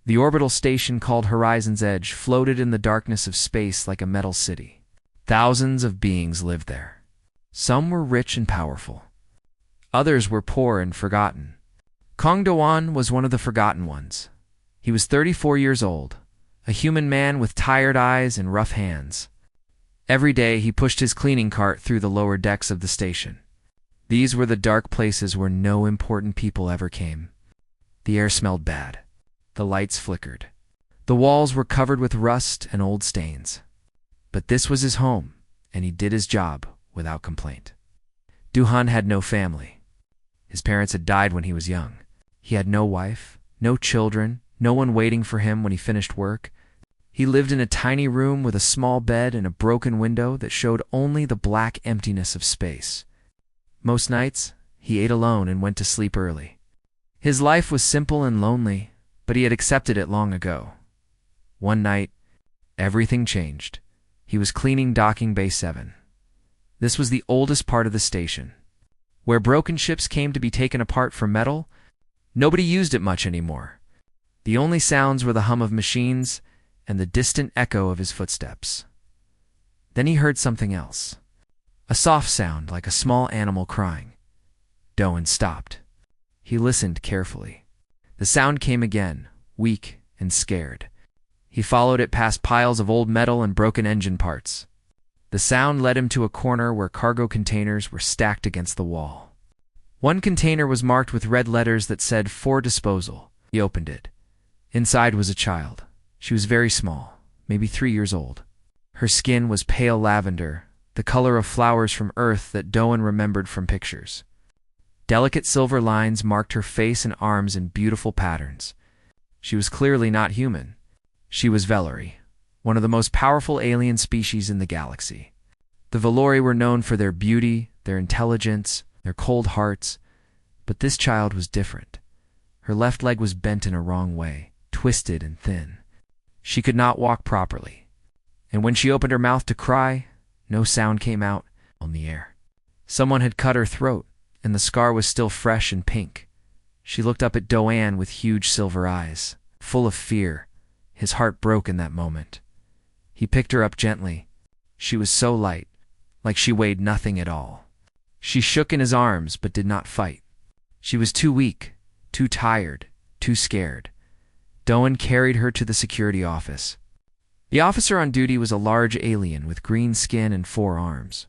The orbital station called Horizon's Edge floated in the darkness of space like a metal city. Thousands of beings lived there. Some were rich and powerful. Others were poor and forgotten. Kong Do-an was one of the forgotten ones. He was 34 years old, a human man with tired eyes and rough hands. Every day he pushed his cleaning cart through the lower decks of the station. These were the dark places where no important people ever came. The air smelled bad. The lights flickered. The walls were covered with rust and old stains. But this was his home, and he did his job without complaint. Do-han had no family. His parents had died when he was young. He had no wife, no children, no one waiting for him when he finished work. He lived in a tiny room with a small bed and a broken window that showed only the black emptiness of space. Most nights, he ate alone and went to sleep early. His life was simple and lonely, but he had accepted it long ago. One night, everything changed. He was cleaning Docking Bay 7. This was the oldest part of the station. Where broken ships came to be taken apart for metal, nobody used it much anymore. The only sounds were the hum of machines and the distant echo of his footsteps. Then he heard something else. A soft sound like a small animal crying. Do-an stopped. He listened carefully. The sound came again, weak and scared. He followed it past piles of old metal and broken engine parts. The sound led him to a corner where cargo containers were stacked against the wall. One container was marked with red letters that said "For Disposal." He opened it. Inside was a child. She was very small, maybe 3 years old. Her skin was pale lavender, the color of flowers from Earth that Do-an remembered from pictures. Delicate silver lines marked her face and arms in beautiful patterns. She was clearly not human. She was Velori, one of the most powerful alien species in the galaxy. The Velori were known for their beauty, their intelligence, their cold hearts, but this child was different. Her left leg was bent in a wrong way, twisted and thin. She could not walk properly, and when she opened her mouth to cry, no sound came out on the air. Someone had cut her throat, and the scar was still fresh and pink. She looked up at Do-an with huge silver eyes, full of fear. His heart broke in that moment. He picked her up gently. She was so light, like she weighed nothing at all. She shook in his arms but did not fight. She was too weak, too tired, too scared. Do-an carried her to the security office. The officer on duty was a large alien with green skin and 4 arms.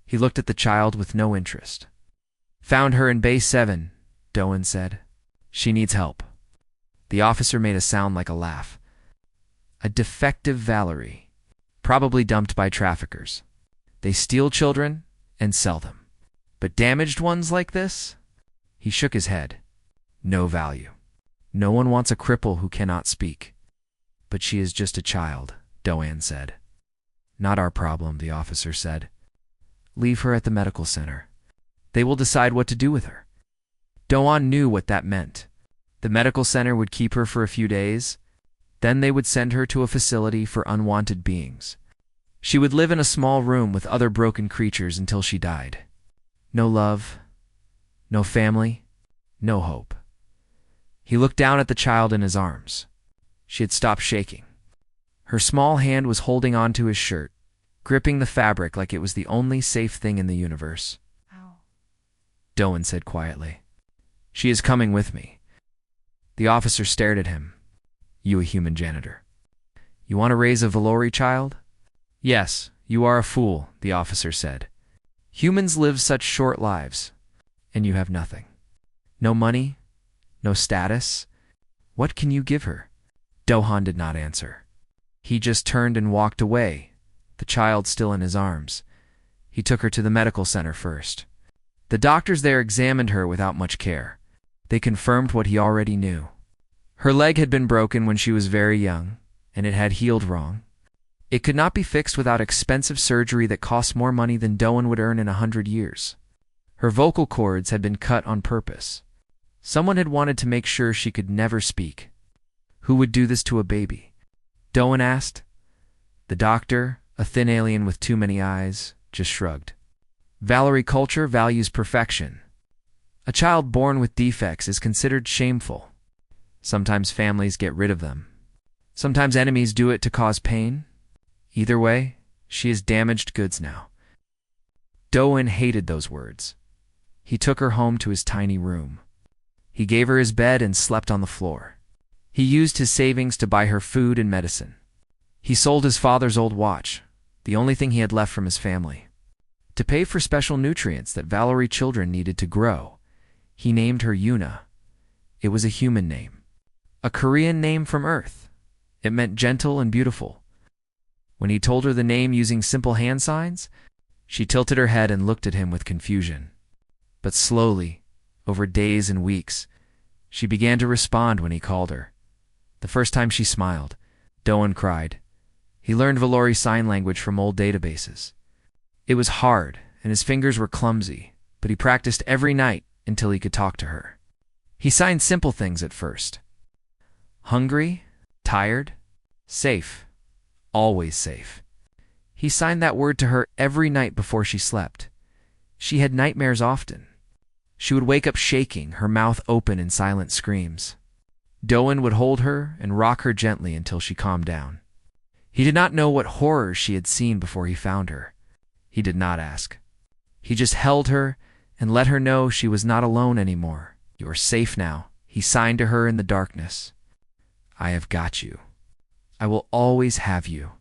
He looked at the child with no interest. "Found her in Bay 7, Do-an said. "She needs help." The officer made a sound like a laugh. "A defective Velori, probably dumped by traffickers. They steal children and sell them. But damaged ones like this?" He shook his head. "No value. No one wants a cripple who cannot speak." "But she is just a child," Do-an said. "Not our problem," the officer said. "Leave her at the medical center. They will decide what to do with her." Do-an knew what that meant. The medical center would keep her for a few days. Then they would send her to a facility for unwanted beings. She would live in a small room with other broken creatures until she died. No love, no family, no hope. He looked down at the child in his arms. She had stopped shaking. Her small hand was holding onto his shirt, gripping the fabric like it was the only safe thing in the universe. Ow. Do-an said quietly. "She is coming with me." The officer stared at him. "You a human janitor. You want to raise a Velori child?" "Yes, you are a fool," the officer said. "Humans live such short lives, and you have nothing. No money, no status. What can you give her?" Do-han did not answer. He just turned and walked away, the child still in his arms. He took her to the medical center first. The doctors there examined her without much care. They confirmed what he already knew. Her leg had been broken when she was very young, and it had healed wrong. It could not be fixed without expensive surgery that cost more money than Do-an would earn in 100 years. Her vocal cords had been cut on purpose. Someone had wanted to make sure she could never speak. Who would do this to a baby? Do-an asked. The doctor, a thin alien with too many eyes, just shrugged. Velori culture values perfection. A child born with defects is considered shameful. Sometimes families get rid of them. Sometimes enemies do it to cause pain. Either way, she is damaged goods now. Doan hated those words. He took her home to his tiny room. He gave her his bed and slept on the floor. He used his savings to buy her food and medicine. He sold his father's old watch, the only thing he had left from his family, to pay for special nutrients that Valerie children needed to grow. He named her Yuna. It was a human name, a Korean name from Earth. It meant gentle and beautiful. When he told her the name using simple hand signs, she tilted her head and looked at him with confusion. But slowly, over days and weeks, she began to respond when he called her. The first time she smiled, Doan cried. He learned Valori sign language from old databases. It was hard, and his fingers were clumsy, but he practiced every night until he could talk to her. He signed simple things at first. Hungry, tired, safe, always safe. He signed that word to her every night before she slept. She had nightmares often. She would wake up shaking, her mouth open in silent screams. Doan would hold her and rock her gently until she calmed down. He did not know what horrors she had seen before he found her. He did not ask. He just held her and let her know she was not alone anymore. You are safe now, he signed to her in the darkness. I have got you. I will always have you.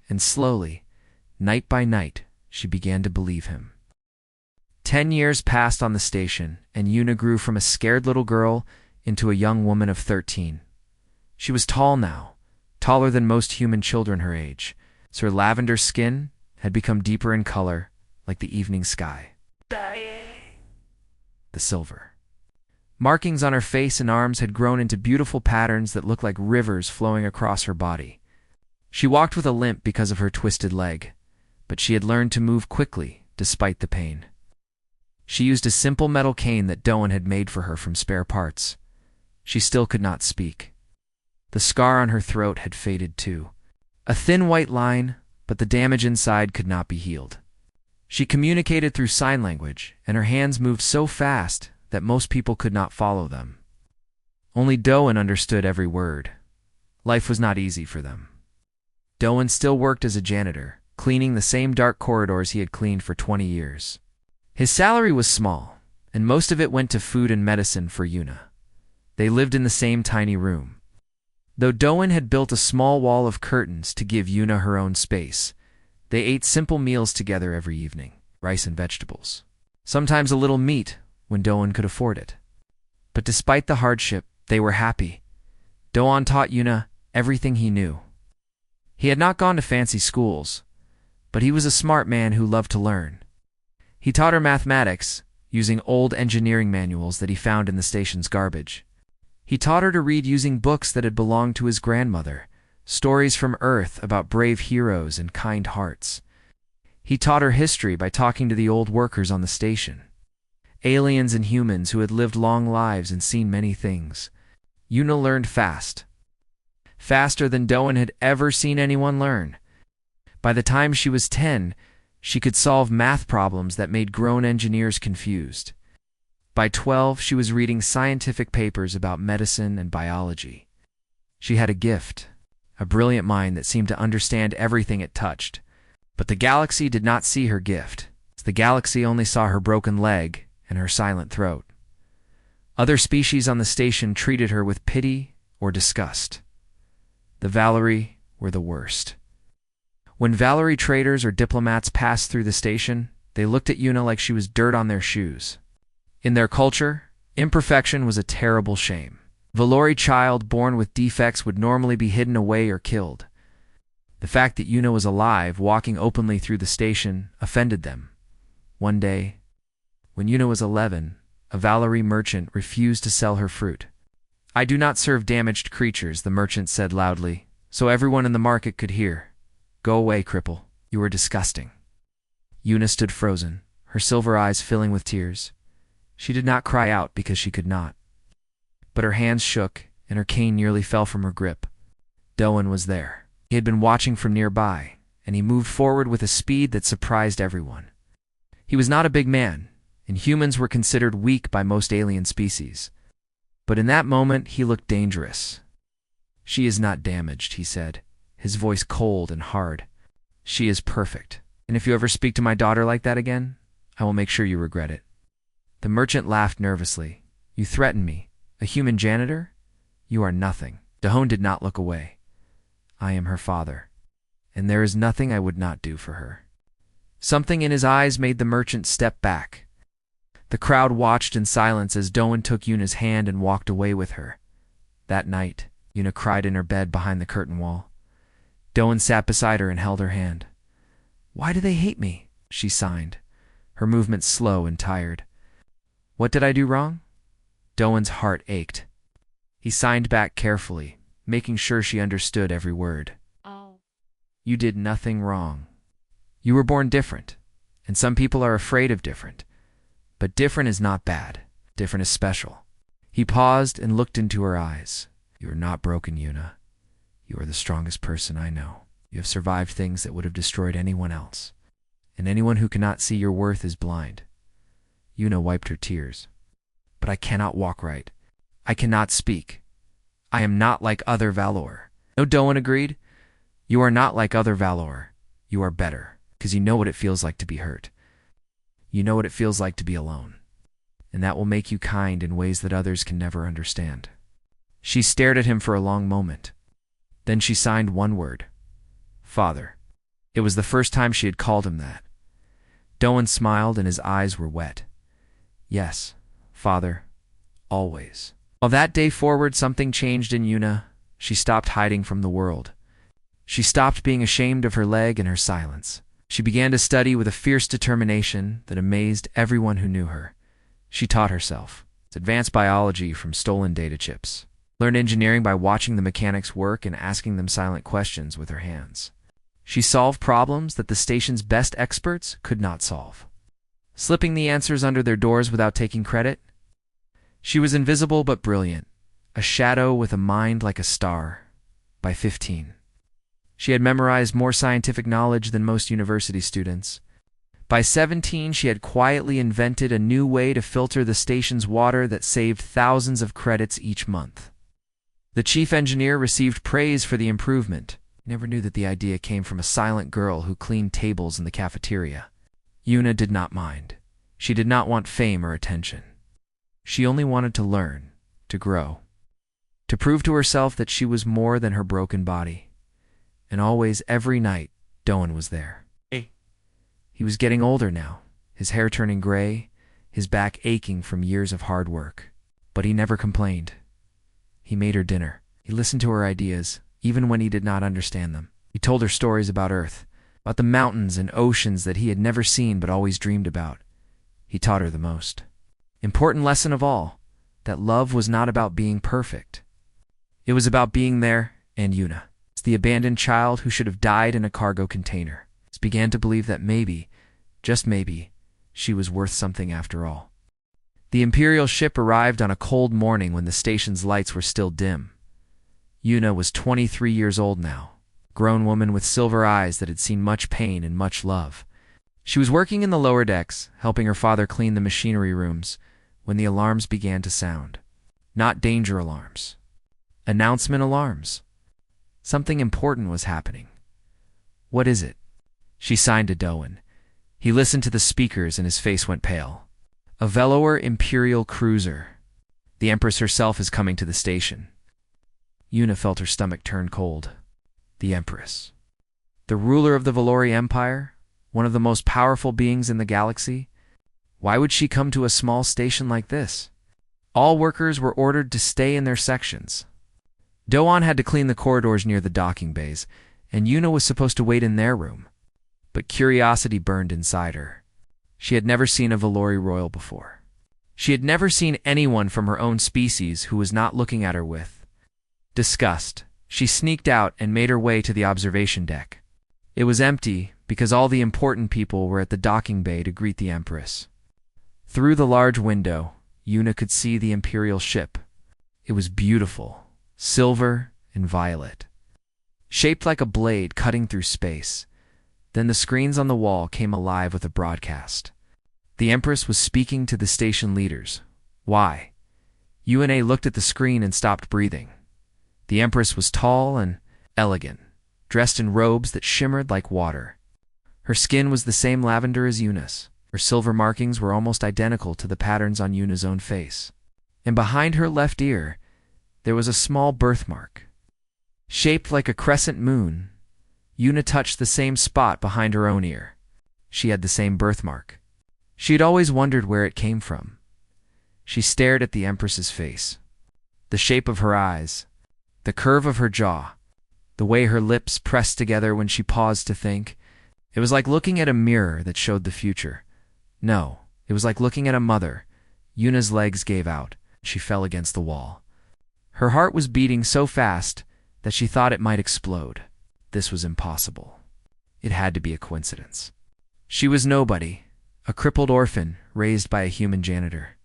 And slowly, night by night, she began to believe him. 10 years passed on the station, and Yuna grew from a scared little girl into a young woman of 13. She was tall now, taller than most human children her age, so her lavender skin had become deeper in color, like the evening sky. The silver. Markings on her face and arms had grown into beautiful patterns that looked like rivers flowing across her body. She walked with a limp because of her twisted leg, but she had learned to move quickly despite the pain. She used a simple metal cane that Doan had made for her from spare parts. She still could not speak. The scar on her throat had faded too. A thin white line, but the damage inside could not be healed. She communicated through sign language, and her hands moved so fast that most people could not follow them. Only Doan understood every word. Life was not easy for them. Doan still worked as a janitor, cleaning the same dark corridors he had cleaned for 20 years. His salary was small, and most of it went to food and medicine for Yuna. They lived in the same tiny room. Though Doan had built a small wall of curtains to give Yuna her own space, they ate simple meals together every evening, rice and vegetables. Sometimes a little meat when Doan could afford it. But despite the hardship, they were happy. Doan taught Yuna everything he knew. He had not gone to fancy schools, but he was a smart man who loved to learn. He taught her mathematics using old engineering manuals that he found in the station's garbage. He taught her to read using books that had belonged to his grandmother, stories from Earth about brave heroes and kind hearts. He taught her history by talking to the old workers on the station, aliens and humans who had lived long lives and seen many things. Yuna learned fast. Faster than Doan had ever seen anyone learn. By the time she was 10, she could solve math problems that made grown engineers confused. By 12, she was reading scientific papers about medicine and biology. She had a gift, a brilliant mind that seemed to understand everything it touched. But the galaxy did not see her gift. The galaxy only saw her broken leg and her silent throat. Other species on the station treated her with pity or disgust. The Valerie were the worst. When Valerie traders or diplomats passed through the station, they looked at Yuna like she was dirt on their shoes. In their culture, imperfection was a terrible shame. Valori child born with defects would normally be hidden away or killed. The fact that Yuna was alive, walking openly through the station, offended them. One day, when Yuna was 11, a Valerie merchant refused to sell her fruit. "I do not serve damaged creatures," the merchant said loudly, so everyone in the market could hear. "Go away, cripple. You are disgusting." Yuna stood frozen, her silver eyes filling with tears. She did not cry out because she could not. But her hands shook, and her cane nearly fell from her grip. Doan was there. He had been watching from nearby, and he moved forward with a speed that surprised everyone. He was not a big man, and humans were considered weak by most alien species. But in that moment, he looked dangerous. "She is not damaged," he said, his voice cold and hard. "She is perfect. And if you ever speak to my daughter like that again, I will make sure you regret it." The merchant laughed nervously. "You threaten me? A human janitor? You are nothing." Dahone did not look away. "I am her father, and there is nothing I would not do for her." Something in his eyes made the merchant step back. The crowd watched in silence as Doan took Yuna's hand and walked away with her. That night, Yuna cried in her bed behind the curtain wall. Doan sat beside her and held her hand. "Why do they hate me?" she signed, her movements slow and tired. "What did I do wrong?" Doan's heart ached. He signed back carefully, making sure she understood every word. Oh. "You did nothing wrong. You were born different, and some people are afraid of different. But different is not bad. Different is special." He paused and looked into her eyes. "You are not broken, Yuna. You are the strongest person I know. You have survived things that would have destroyed anyone else. And anyone who cannot see your worth is blind." Yuna wiped her tears. "But I cannot walk right. I cannot speak. I am not like other Valor." No, Doan agreed. "You are not like other Valor. You are better, because you know what it feels like to be hurt. You know what it feels like to be alone. And that will make you kind in ways that others can never understand." She stared at him for a long moment. Then she signed one word. "Father." It was the first time she had called him that. Doan smiled and his eyes were wet. "Yes, Father, always." While that day forward, something changed in Yuna. She stopped hiding from the world. She stopped being ashamed of her leg and her silence. She began to study with a fierce determination that amazed everyone who knew her. She taught herself advanced biology from stolen data chips, learned engineering by watching the mechanics work and asking them silent questions with her hands. She solved problems that the station's best experts could not solve, slipping the answers under their doors without taking credit. She was invisible but brilliant, a shadow with a mind like a star. By 15. She had memorized more scientific knowledge than most university students. By 17, she had quietly invented a new way to filter the station's water that saved thousands of credits each month. The chief engineer received praise for the improvement. He never knew that the idea came from a silent girl who cleaned tables in the cafeteria. Yuna did not mind. She did not want fame or attention. She only wanted to learn, to grow, to prove to herself that she was more than her broken body. And always, every night, Doan was there. He was getting older now, his hair turning gray, his back aching from years of hard work. But he never complained. He made her dinner. He listened to her ideas, even when he did not understand them. He told her stories about Earth, about the mountains and oceans that he had never seen but always dreamed about. He taught her the most important lesson of all, that love was not about being perfect. It was about being there, and Yuna, the abandoned child who should have died in a cargo container, began to believe that maybe, just maybe, she was worth something after all. The Imperial ship arrived on a cold morning when the station's lights were still dim. Yuna was 23 years old now, a grown woman with silver eyes that had seen much pain and much love. She was working in the lower decks, helping her father clean the machinery rooms, when the alarms began to sound. Not danger alarms. Announcement alarms. Something important was happening. "What is it?" She signed to Doan. He listened to the speakers and his face went pale. "A Velour Imperial cruiser. The Empress herself is coming to the station." Yuna felt her stomach turn cold. The Empress. The ruler of the Valori Empire? One of the most powerful beings in the galaxy? Why would she come to a small station like this? All workers were ordered to stay in their sections. Doan had to clean the corridors near the docking bays, and Yuna was supposed to wait in their room. But curiosity burned inside her. She had never seen a Valori royal before. She had never seen anyone from her own species who was not looking at her with disgust. She sneaked out and made her way to the observation deck. It was empty because all the important people were at the docking bay to greet the Empress. Through the large window, Yuna could see the Imperial ship. It was beautiful, silver and violet, shaped like a blade cutting through space. Then the screens on the wall came alive with a broadcast. The Empress was speaking to the station leaders. Why? Yuna looked at the screen and stopped breathing. The Empress was tall and elegant, dressed in robes that shimmered like water. Her skin was the same lavender as Yuna's. Her silver markings were almost identical to the patterns on Yuna's own face. And behind her left ear, there was a small birthmark. Shaped like a crescent moon, Yuna touched the same spot behind her own ear. She had the same birthmark. She had always wondered where it came from. She stared at the Empress's face. The shape of her eyes, the curve of her jaw, the way her lips pressed together when she paused to think. It was like looking at a mirror that showed the future. No, it was like looking at a mother. Yuna's legs gave out. She fell against the wall. Her heart was beating so fast that she thought it might explode. This was impossible. It had to be a coincidence. She was nobody, a crippled orphan raised by a human janitor.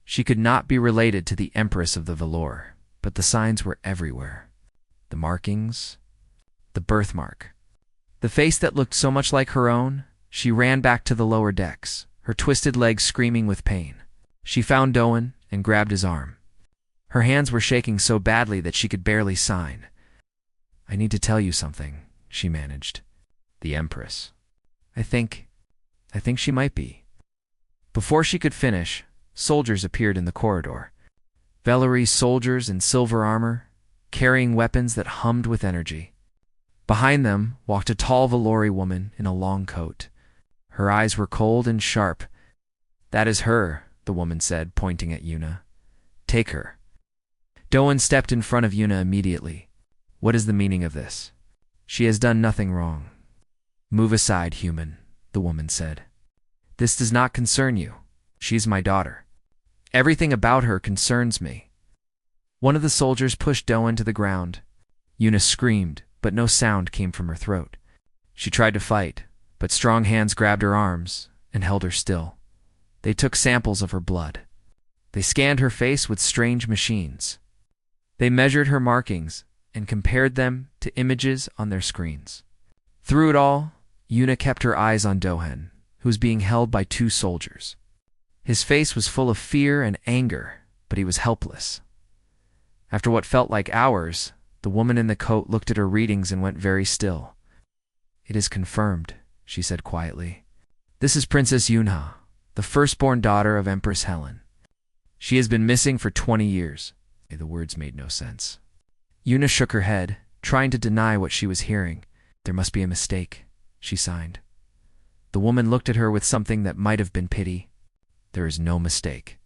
She could not be related to the Empress of the Velour, but the signs were everywhere. The markings, the birthmark. The face that looked so much like her own. She ran back to the lower decks, her twisted legs screaming with pain. She found Doan and grabbed his arm. Her hands were shaking so badly that she could barely sign. "I need to tell you something," she managed. "The Empress. I think she might be." Before she could finish, soldiers appeared in the corridor. Velour soldiers in silver armor, carrying weapons that hummed with energy. Behind them walked a tall Velour woman in a long coat. Her eyes were cold and sharp. "That is her," the woman said, pointing at Yuna. "Take her." Doan stepped in front of Yuna immediately. "What is the meaning of this? She has done nothing wrong." "Move aside, human," the woman said. "This does not concern you. She's my daughter. Everything about her concerns me." One of the soldiers pushed Doan to the ground. Yuna screamed, but no sound came from her throat. She tried to fight, but strong hands grabbed her arms and held her still. They took samples of her blood. They scanned her face with strange machines. They measured her markings and compared them to images on their screens. Through it all, Yuna kept her eyes on Dohan, who was being held by two soldiers. His face was full of fear and anger, but he was helpless. After what felt like hours, the woman in the coat looked at her readings and went very still. "It is confirmed," she said quietly. "This is Princess Yunha, the firstborn daughter of Empress Helen. She has been missing for 20 years. The words made no sense. Yuna shook her head, trying to deny what she was hearing. "There must be a mistake," she signed. The woman looked at her with something that might have been pity. "There is no mistake.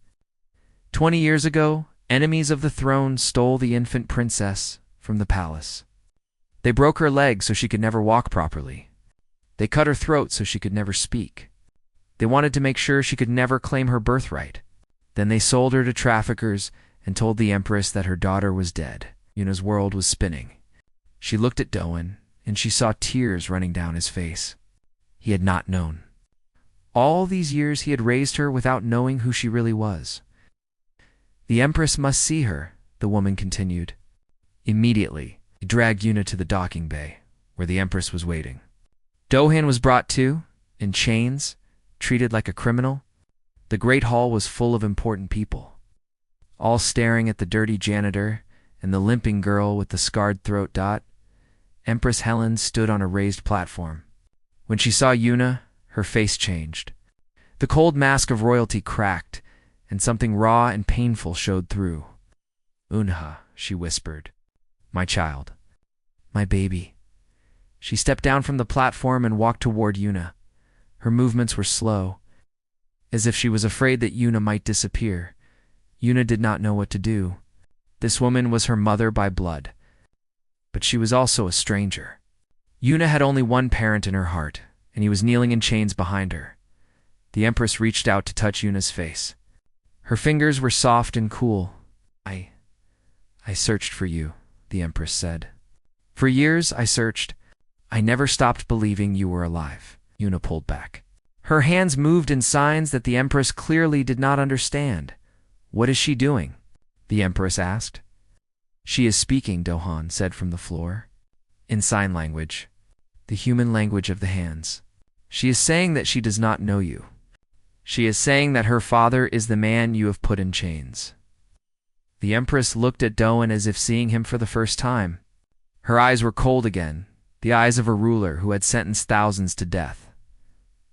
20 years ago, enemies of the throne stole the infant princess from the palace. They broke her leg so she could never walk properly. They cut her throat so she could never speak. They wanted to make sure she could never claim her birthright. Then they sold her to traffickers and told the Empress that her daughter was dead." Yuna's world was spinning. She looked at Doan, and she saw tears running down his face. He had not known. All these years he had raised her without knowing who she really was. "The Empress must see her," the woman continued. Immediately, he dragged Yuna to the docking bay, where the Empress was waiting. Dohan was brought too, in chains, treated like a criminal. The great hall was full of important people, all staring at the dirty janitor and the limping girl with the scarred throat. Empress Helen stood on a raised platform. When she saw Yuna, her face changed. The cold mask of royalty cracked, and something raw and painful showed through. "Unha," she whispered. "My child. My baby." She stepped down from the platform and walked toward Yuna. Her movements were slow, as if she was afraid that Yuna might disappear. Yuna did not know what to do. This woman was her mother by blood, but she was also a stranger. Yuna had only one parent in her heart, and he was kneeling in chains behind her. The Empress reached out to touch Yuna's face. Her fingers were soft and cool. I searched for you," the Empress said. "For years I searched. I never stopped believing you were alive." Yuna pulled back. Her hands moved in signs that the Empress clearly did not understand. "What is she doing?" the Empress asked. "She is speaking," Dohan said from the floor. "In sign language, the human language of the hands. She is saying that she does not know you. She is saying that her father is the man you have put in chains." The Empress looked at Doan as if seeing him for the first time. Her eyes were cold again, the eyes of a ruler who had sentenced thousands to death.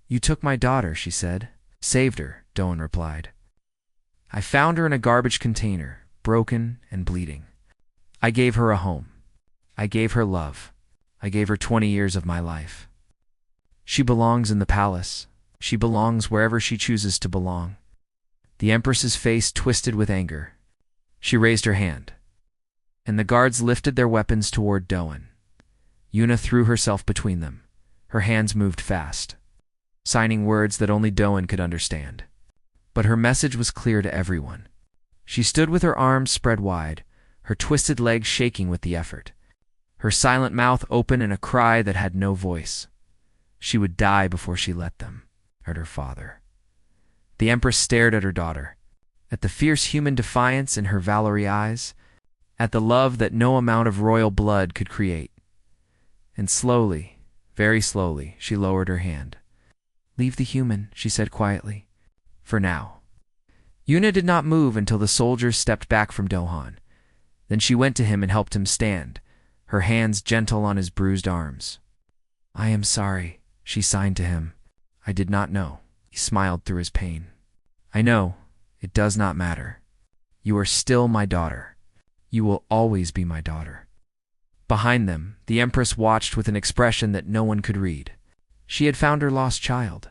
"You took my daughter," she said. "Saved her," Doan replied. "I found her in a garbage container, broken and bleeding. I gave her a home. I gave her love. I gave her 20 years of my life. She belongs in the palace. She belongs wherever she chooses to belong." The Empress's face twisted with anger. She raised her hand, and the guards lifted their weapons toward Doan. Yuna threw herself between them. Her hands moved fast, signing words that only Doan could understand. But her message was clear to everyone. She stood with her arms spread wide, her twisted legs shaking with the effort, her silent mouth open in a cry that had no voice. She would die before she let them, at her father. The Empress stared at her daughter, at the fierce human defiance in her Valerie eyes, at the love that no amount of royal blood could create. And slowly, very slowly, she lowered her hand. "Leave the human," she said quietly. "For now." Yuna did not move until the soldiers stepped back from Dohan. Then she went to him and helped him stand, her hands gentle on his bruised arms. "I am sorry," she signed to him. "I did not know." He smiled through his pain. "I know. It does not matter. You are still my daughter. You will always be my daughter." Behind them, the Empress watched with an expression that no one could read. She had found her lost child,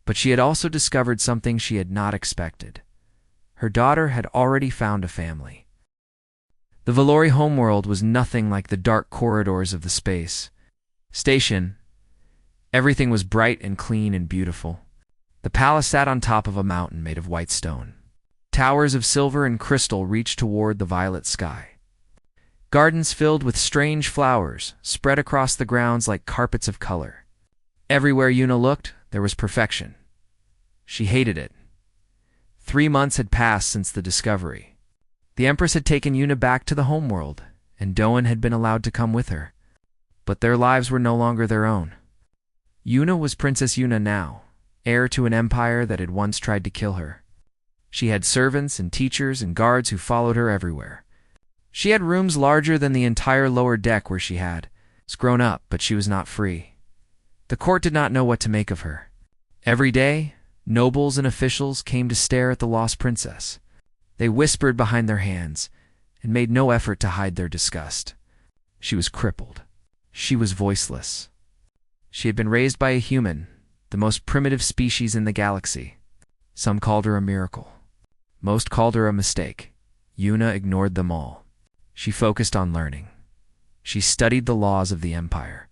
but she had also discovered something she had not expected. Her daughter had already found a family. The Valori homeworld was nothing like the dark corridors of the space station. Everything was bright and clean and beautiful. The palace sat on top of a mountain made of white stone. Towers of silver and crystal reached toward the violet sky. Gardens filled with strange flowers spread across the grounds like carpets of color. Everywhere Yuna looked, there was perfection. She hated it. 3 months had passed since the discovery. The Empress had taken Yuna back to the homeworld, and Doan had been allowed to come with her. But their lives were no longer their own. Yuna was Princess Yuna now, heir to an empire that had once tried to kill her. She had servants and teachers and guards who followed her everywhere. She had rooms larger than the entire lower deck where she was grown up, but she was not free. The court did not know what to make of her. Every day, nobles and officials came to stare at the lost princess. They whispered behind their hands and made no effort to hide their disgust. She was crippled. She was voiceless. She had been raised by a human, the most primitive species in the galaxy. Some called her a miracle. Most called her a mistake. Yuna ignored them all. She focused on learning. She studied the laws of the empire.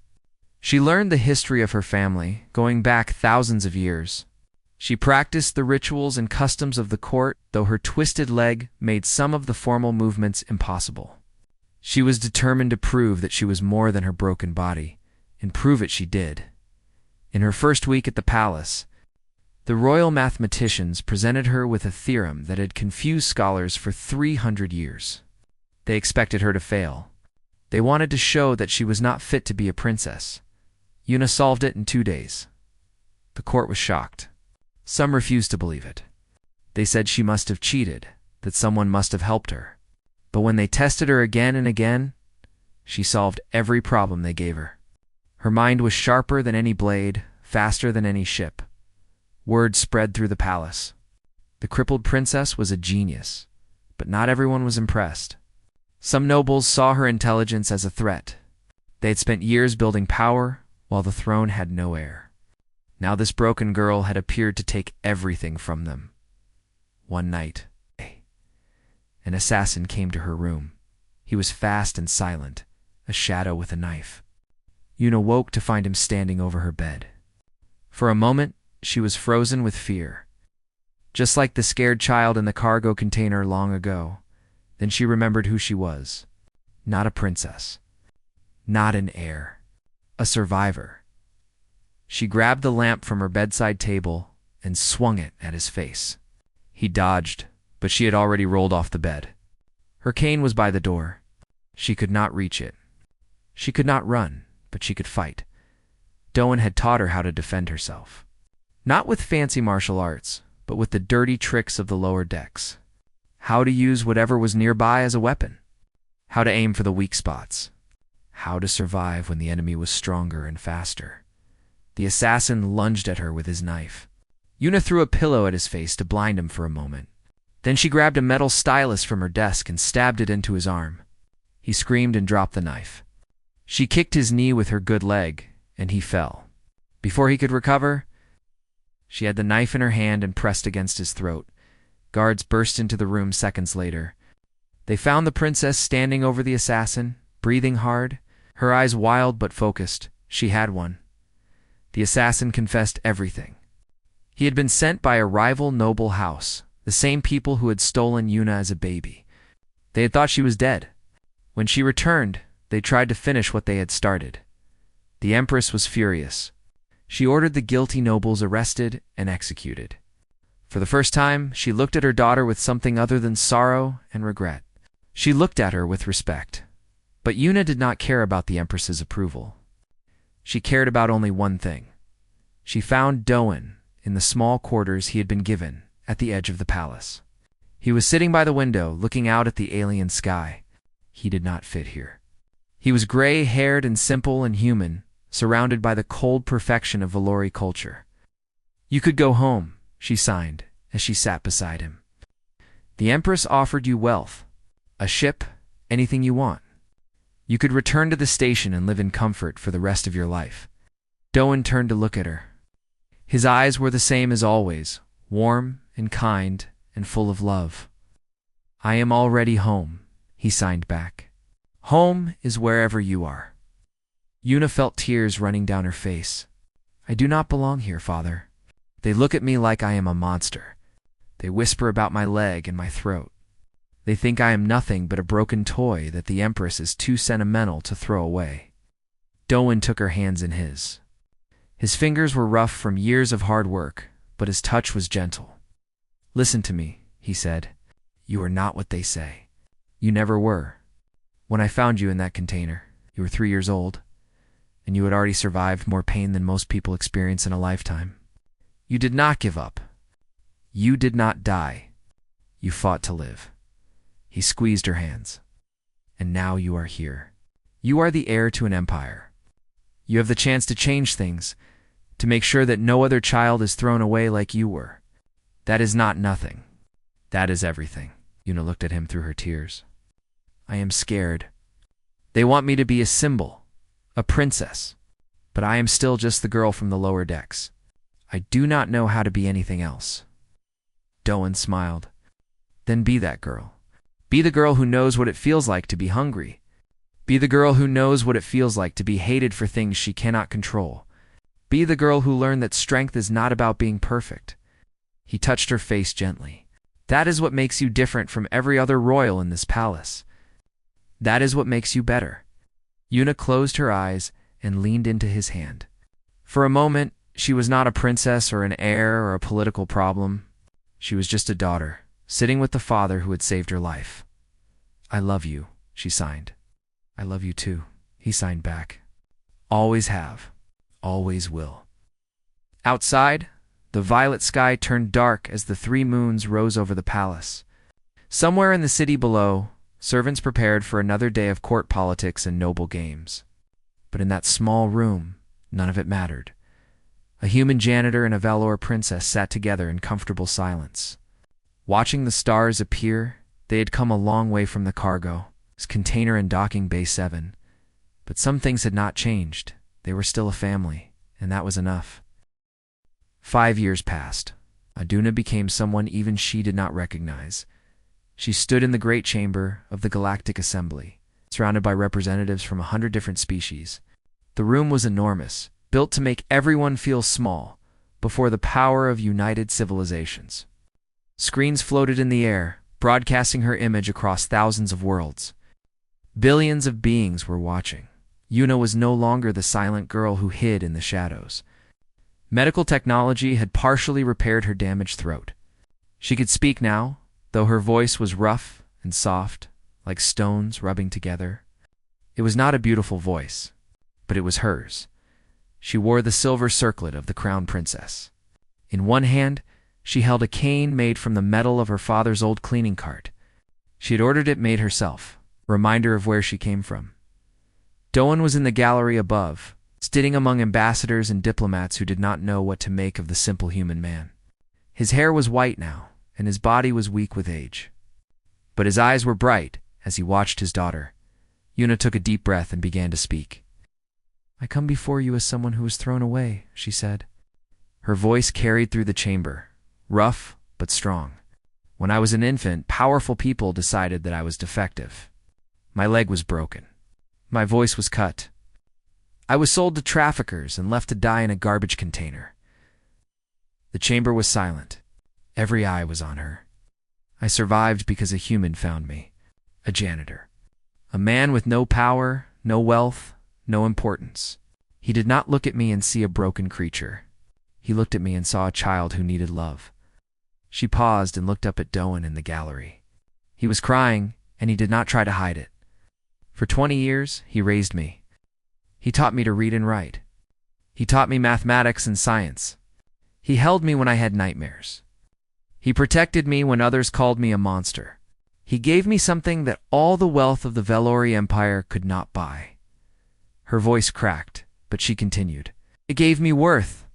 She learned the history of her family, going back thousands of years. She practiced the rituals and customs of the court, though her twisted leg made some of the formal movements impossible. She was determined to prove that she was more than her broken body, and prove it she did. In her first week at the palace, the royal mathematicians presented her with a theorem that had confused scholars for 300 years. They expected her to fail. They wanted to show that she was not fit to be a princess. Yuna solved it in 2 days. The court was shocked. Some refused to believe it. They said she must have cheated, that someone must have helped her. But when they tested her again and again, she solved every problem they gave her. Her mind was sharper than any blade, faster than any ship. Word spread through the palace. The crippled princess was a genius, but not everyone was impressed. Some nobles saw her intelligence as a threat. They had spent years building power, while the throne had no heir. Now this broken girl had appeared to take everything from them. One night, an assassin came to her room. He was fast and silent, a shadow with a knife. Yuna woke to find him standing over her bed. For a moment, she was frozen with fear. Just like the scared child in the cargo container long ago, then she remembered who she was. Not a princess. Not an heir. A survivor. She grabbed the lamp from her bedside table and swung it at his face. He dodged, but she had already rolled off the bed. Her cane was by the door. She could not reach it. She could not run, but she could fight. Doan had taught her how to defend herself. Not with fancy martial arts, but with the dirty tricks of the lower decks. how to use whatever was nearby as a weapon, how to aim for the weak spots, how to survive when the enemy was stronger and faster. The assassin lunged at her with his knife. Yuna threw a pillow at his face to blind him for a moment. Then she grabbed a metal stylus from her desk and stabbed it into his arm. He screamed and dropped the knife. She kicked his knee with her good leg, and he fell. Before he could recover, she had the knife in her hand and pressed against his throat. Guards burst into the room seconds later. They found the princess standing over the assassin, breathing hard, her eyes wild but focused. She had one. The assassin confessed everything. He had been sent by a rival noble house, the same people who had stolen Yuna as a baby. They had thought she was dead. When she returned, they tried to finish what they had started. The Empress was furious. She ordered the guilty nobles arrested and executed. For the first time, she looked at her daughter with something other than sorrow and regret. She looked at her with respect. But Yuna did not care about the Empress's approval. She cared about only one thing. She found Doan in the small quarters he had been given at the edge of the palace. He was sitting by the window, looking out at the alien sky. He did not fit here. He was gray-haired and simple and human, surrounded by the cold perfection of Valori culture. "You could go home," she signed as she sat beside him. "The Empress offered you wealth, a ship, anything you want. You could return to the station and live in comfort for the rest of your life." Doan turned to look at her. His eyes were the same as always, warm and kind and full of love. "I am already home," he signed back. "Home is wherever you are." Yuna felt tears running down her face. "I do not belong here, father. They look at me like I am a monster. They whisper about my leg and my throat. They think I am nothing but a broken toy that the Empress is too sentimental to throw away." Doan took her hands in his. His fingers were rough from years of hard work, but his touch was gentle. "Listen to me," he said. "You are not what they say. You never were. When I found you in that container, you were 3 years old, and you had already survived more pain than most people experience in a lifetime. You did not give up. You did not die. You fought to live." He squeezed her hands. "And now you are here. You are the heir to an empire. You have the chance to change things, to make sure that no other child is thrown away like you were. That is not nothing. That is everything." Yuna looked at him through her tears. "I am scared. They want me to be a symbol, a princess, but I am still just the girl from the lower decks. I do not know how to be anything else." Doan smiled. "Then be that girl. Be the girl who knows what it feels like to be hungry. Be the girl who knows what it feels like to be hated for things she cannot control. Be the girl who learned that strength is not about being perfect." He touched her face gently. "That is what makes you different from every other royal in this palace. That is what makes you better." Yuna closed her eyes and leaned into his hand. For a moment, she was not a princess or an heir or a political problem. She was just a daughter, sitting with the father who had saved her life. "I love you," she signed. "I love you too," he signed back. "Always have. Always will." Outside, the violet sky turned dark as the 3 moons rose over the palace. Somewhere in the city below, servants prepared for another day of court politics and noble games. But in that small room, none of it mattered. A human janitor and a Valor princess sat together in comfortable silence. Watching the stars appear, they had come a long way from the cargo, his container in docking bay 7. But some things had not changed. They were still a family, and that was enough. 5 years passed. Aduna became someone even she did not recognize. She stood in the great chamber of the Galactic Assembly, surrounded by representatives from 100 different species. The room was enormous, built to make everyone feel small, before the power of united civilizations. Screens floated in the air, broadcasting her image across thousands of worlds. Billions of beings were watching. Yuna was no longer the silent girl who hid in the shadows. Medical technology had partially repaired her damaged throat. She could speak now, though her voice was rough and soft, like stones rubbing together. It was not a beautiful voice, but it was hers. She wore the silver circlet of the crown princess. In one hand, she held a cane made from the metal of her father's old cleaning cart. She had ordered it made herself, a reminder of where she came from. Doan was in the gallery above, sitting among ambassadors and diplomats who did not know what to make of the simple human man. His hair was white now, and his body was weak with age. But his eyes were bright as he watched his daughter. Yuna took a deep breath and began to speak. "I come before you as someone who was thrown away," she said. Her voice carried through the chamber, rough but strong. "When I was an infant, powerful people decided that I was defective. My leg was broken. My voice was cut. I was sold to traffickers and left to die in a garbage container." The chamber was silent. Every eye was on her. "I survived because a human found me. A janitor. A man with no power, no wealth, no importance. He did not look at me and see a broken creature. He looked at me and saw a child who needed love." She paused and looked up at Doan in the gallery. He was crying, and he did not try to hide it. "For 20 years, he raised me. He taught me to read and write. He taught me mathematics and science. He held me when I had nightmares. He protected me when others called me a monster. He gave me something that all the wealth of the Velori Empire could not buy." Her voice cracked, but she continued. "It gave me worth.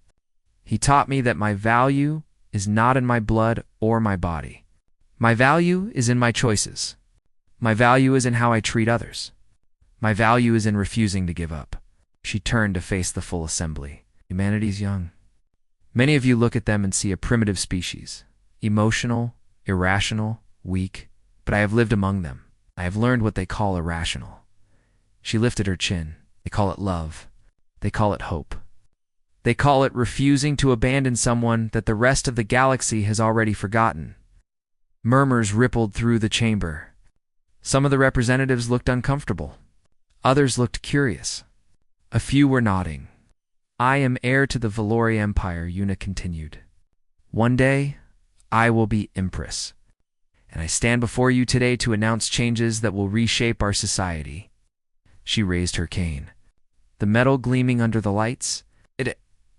He taught me that my value is not in my blood or my body. My value is in my choices. My value is in how I treat others. My value is in refusing to give up." She turned to face the full assembly. "Humanity's young. Many of you look at them and see a primitive species, emotional, irrational, weak, but I have lived among them. I have learned what they call irrational." She lifted her chin. "They call it love. They call it hope. They call it refusing to abandon someone that the rest of the galaxy has already forgotten." Murmurs rippled through the chamber. Some of the representatives looked uncomfortable. Others looked curious. A few were nodding. "I am heir to the Velori Empire," Yuna continued. "One day, I will be Empress. And I stand before you today to announce changes that will reshape our society." She raised her cane. The metal gleaming under the lights.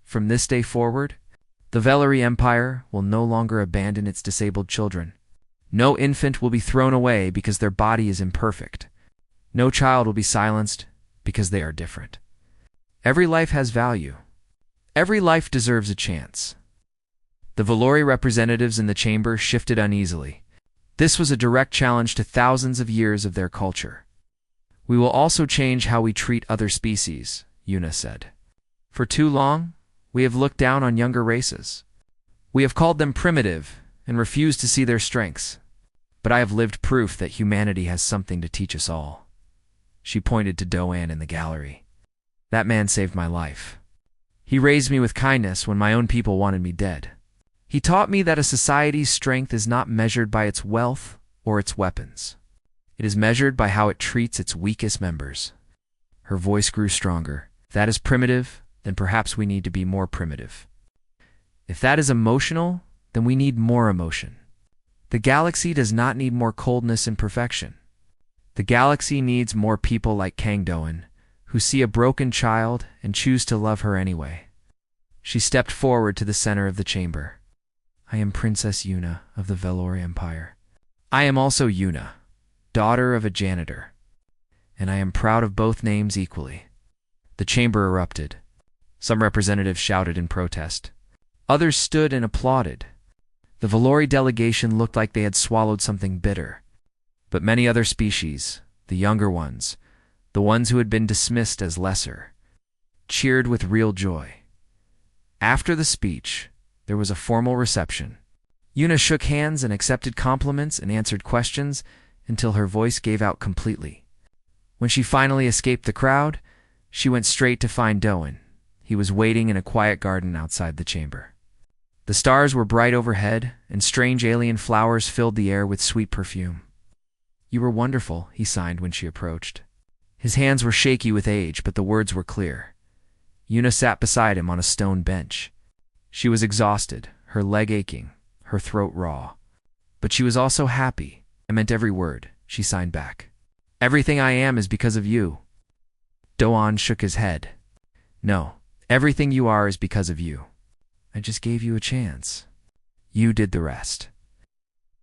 From this day forward, the Velori Empire will no longer abandon its disabled children. No infant will be thrown away because their body is imperfect. No child will be silenced because they are different. Every life has value. Every life deserves a chance. The Velori representatives in the chamber shifted uneasily. This was a direct challenge to thousands of years of their culture. "We will also change how we treat other species," Yuna said. "For too long, we have looked down on younger races. We have called them primitive and refused to see their strengths. But I have lived proof that humanity has something to teach us all." She pointed to Doan in the gallery. "That man saved my life. He raised me with kindness when my own people wanted me dead. He taught me that a society's strength is not measured by its wealth or its weapons. It is measured by how it treats its weakest members." Her voice grew stronger. "If that is primitive, then perhaps we need to be more primitive. If that is emotional, then we need more emotion. The galaxy does not need more coldness and perfection. The galaxy needs more people like Kang Doan, who see a broken child and choose to love her anyway." She stepped forward to the center of the chamber. "I am Princess Yuna of the Velori Empire. I am also Yuna, daughter of a janitor. And I am proud of both names equally." The chamber erupted. Some representatives shouted in protest. Others stood and applauded. The Velori delegation looked like they had swallowed something bitter. But many other species, the younger ones, the ones who had been dismissed as lesser, cheered with real joy. After the speech, there was a formal reception. Yuna shook hands and accepted compliments and answered questions until her voice gave out completely. When she finally escaped the crowd, she went straight to find Doan. He was waiting in a quiet garden outside the chamber. The stars were bright overhead, and strange alien flowers filled the air with sweet perfume. "You were wonderful," he signed when she approached. His hands were shaky with age, but the words were clear. Yuna sat beside him on a stone bench. She was exhausted, her leg aching, her throat raw. But she was also happy. "I meant every word," she signed back. "Everything I am is because of you." Doan shook his head. "No, everything you are is because of you. I just gave you a chance. You did the rest."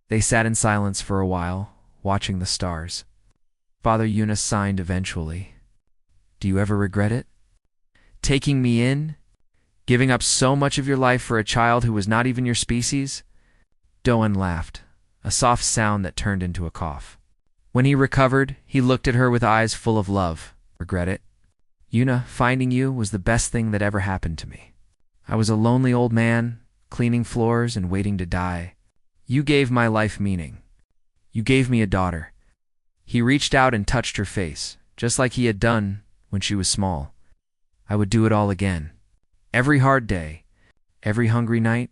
They sat in silence for a while watching the stars. Father Yuna signed eventually. Do you ever regret it? Taking me in? Giving up so much of your life for a child who was not even your species? Doan laughed, a soft sound that turned into a cough. When he recovered, he looked at her with eyes full of love. Regret it? Yuna, finding you was the best thing that ever happened to me. I was a lonely old man, cleaning floors and waiting to die. You gave my life meaning. You gave me a daughter. He reached out and touched her face, just like he had done when she was small. I would do it all again. Every hard day, every hungry night,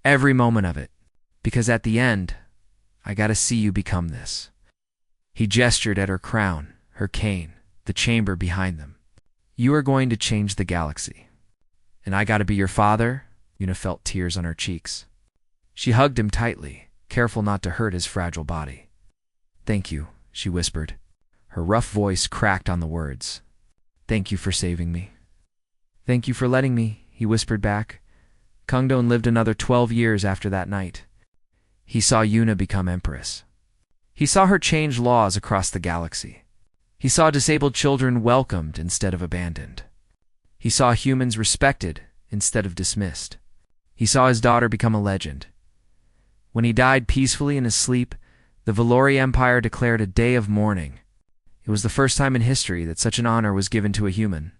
every moment of it. Because at the end, I gotta see you become this. He gestured at her crown, her cane, the chamber behind them. You are going to change the galaxy. And I gotta be your father? Yuna felt tears on her cheeks. She hugged him tightly, careful not to hurt his fragile body. Thank you, she whispered. Her rough voice cracked on the words. Thank you for saving me. Thank you for letting me, he whispered back. Kungdon lived another 12 years after that night. He saw Yuna become empress. He saw her change laws across the galaxy. He saw disabled children welcomed instead of abandoned. He saw humans respected instead of dismissed. He saw his daughter become a legend. When he died peacefully in his sleep, the Valori Empire declared a day of mourning. It was the first time in history that such an honor was given to a human.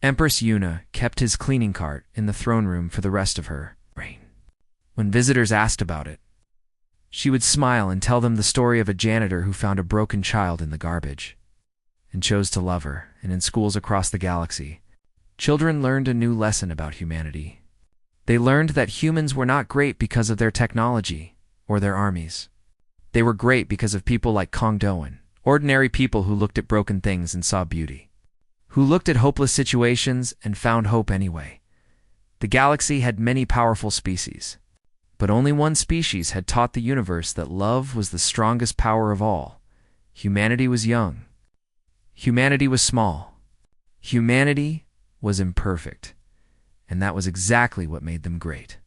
Empress Yuna kept his cleaning cart in the throne room for the rest of her reign. When visitors asked about it, she would smile and tell them the story of a janitor who found a broken child in the garbage and chose to love her. And in schools across the galaxy, children learned a new lesson about humanity. They learned that humans were not great because of their technology or their armies. They were great because of people like Kongdoan, ordinary people who looked at broken things and saw beauty, who looked at hopeless situations and found hope anyway. The galaxy had many powerful species, but only one species had taught the universe that love was the strongest power of all. Humanity was young. Humanity was small. Humanity was imperfect. And that was exactly what made them great.